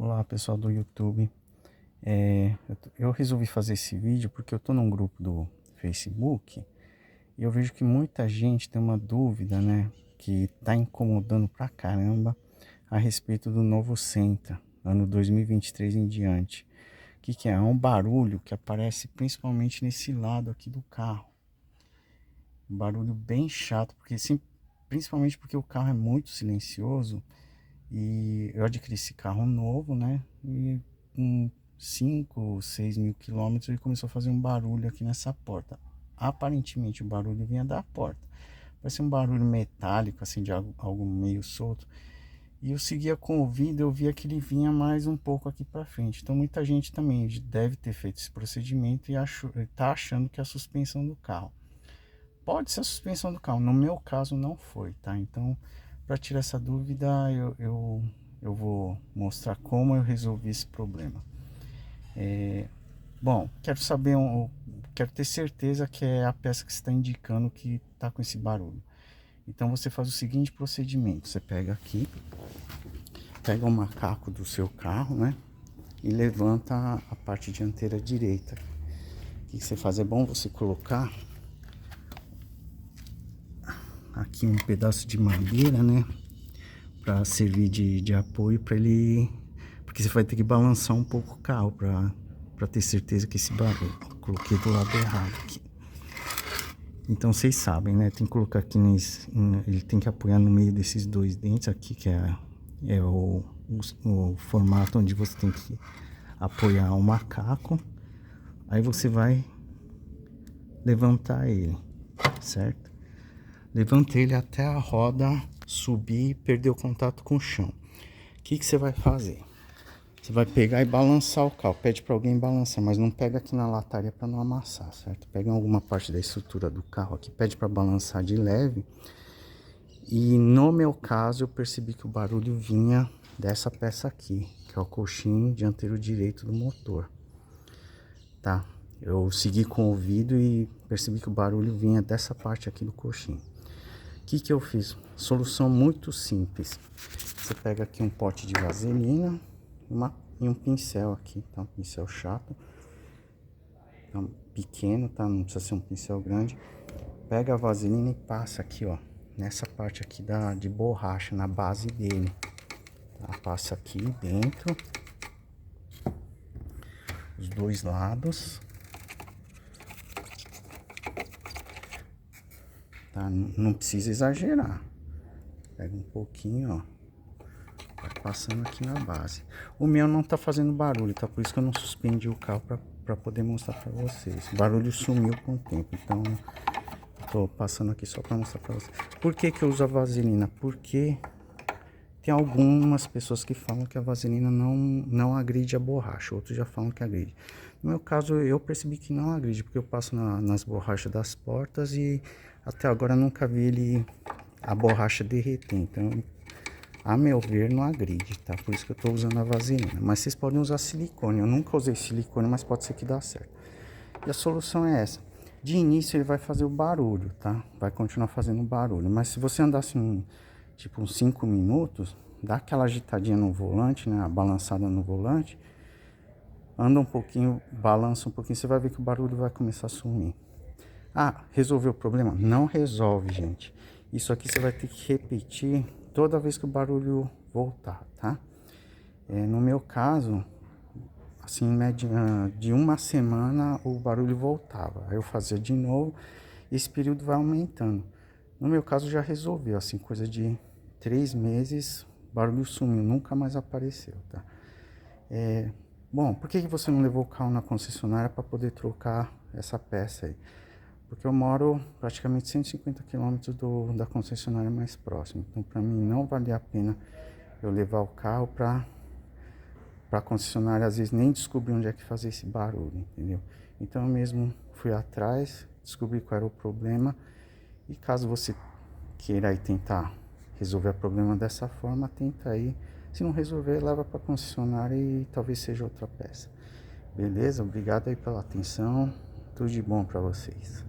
Olá pessoal do YouTube, eu resolvi fazer esse vídeo porque eu tô num grupo do Facebook e eu vejo que muita gente tem uma dúvida, né, que tá incomodando pra caramba a respeito do novo Sentra, ano 2023 em diante. O que que é? É um barulho que aparece principalmente nesse lado aqui do carro, um barulho bem chato, porque principalmente porque o carro é muito silencioso. E eu adquiri esse carro novo, né? E com 5, 6 mil quilômetros ele começou a fazer um barulho aqui nessa porta. Aparentemente o barulho vinha da porta. Parecia um barulho metálico, assim, de algo meio solto. E eu seguia com o vídeo, eu via que ele vinha mais um pouco aqui para frente. Então muita gente também deve ter feito esse procedimento e tá achando que é a suspensão do carro. Pode ser a suspensão do carro, no meu caso não foi, tá? Então, para tirar essa dúvida, eu vou mostrar como eu resolvi esse problema. Bom, quero ter certeza que é a peça que está indicando que está com esse barulho. Então você faz o seguinte procedimento: você pega aqui, pega o macaco do seu carro, né? E levanta a parte dianteira direita. O que você faz? É bom você colocar aqui um pedaço de madeira, né, para servir de apoio para ele, porque você vai ter que balançar um pouco o carro para ter certeza que esse barulho, coloquei do lado errado aqui. Então vocês sabem, né, tem que colocar aqui ele tem que apoiar no meio desses dois dentes aqui, que é o formato onde você tem que apoiar o macaco. Aí você vai levantar ele, certo? Levantei ele até a roda subir e perder o contato com o chão. O que você vai fazer? Você vai pegar e balançar o carro. Pede para alguém balançar, mas não pega aqui na lataria para não amassar, certo? Pega alguma parte da estrutura do carro aqui, pede para balançar de leve. E no meu caso eu percebi que o barulho vinha dessa peça aqui, que é o coxim dianteiro direito do motor, tá? Eu segui com o ouvido e percebi que o barulho vinha dessa parte aqui do coxim. O que eu fiz? Solução muito simples. Você pega aqui um pote de vaselina e um pincel aqui, tá? Um pincel chato, então, pequeno, tá? Não precisa ser um pincel grande. Pega a vaselina e passa aqui, ó, nessa parte aqui de borracha, na base dele, tá? Passa aqui dentro, os dois lados, tá? Não precisa exagerar. Pega um pouquinho, ó. Vai passando aqui na base. O meu não tá fazendo barulho, tá? Por isso que eu não suspendi o carro pra poder mostrar pra vocês. O barulho sumiu com o tempo, então tô passando aqui só pra mostrar pra vocês. Por que que eu uso a vaselina? Porque tem algumas pessoas que falam que a vaselina não agride a borracha, outros já falam que agride. No meu caso, eu percebi que não agride, porque eu passo nas borrachas das portas e até agora nunca vi a borracha derreter. Então, a meu ver, não agride, tá? Por isso que eu tô usando a vaselina. Mas vocês podem usar silicone. Eu nunca usei silicone, mas pode ser que dá certo. E a solução é essa. De início ele vai fazer o barulho, tá? Vai continuar fazendo barulho. Mas se você andar assim, tipo uns 5 minutos, dá aquela agitadinha no volante, né? A balançada no volante. Anda um pouquinho, balança um pouquinho, você vai ver que o barulho vai começar a sumir. Ah, resolveu o problema? Não resolve, gente. Isso aqui você vai ter que repetir toda vez que o barulho voltar, tá? No meu caso, assim, em média de uma semana o barulho voltava. Aí eu fazia de novo e esse período vai aumentando. No meu caso já resolveu, assim, coisa de 3 meses, o barulho sumiu, nunca mais apareceu, tá? Bom, por que você não levou o carro na concessionária para poder trocar essa peça aí? Porque eu moro praticamente 150 quilômetros da concessionária mais próxima. Então, para mim, não valia a pena eu levar o carro para a concessionária, às vezes nem descobrir onde é que fazia esse barulho, entendeu? Então, eu mesmo fui atrás, descobri qual era o problema. E caso você queira aí tentar resolver o problema dessa forma, tenta aí. Se não resolver, leva para a concessionária e talvez seja outra peça. Beleza? Obrigado aí pela atenção. Tudo de bom para vocês.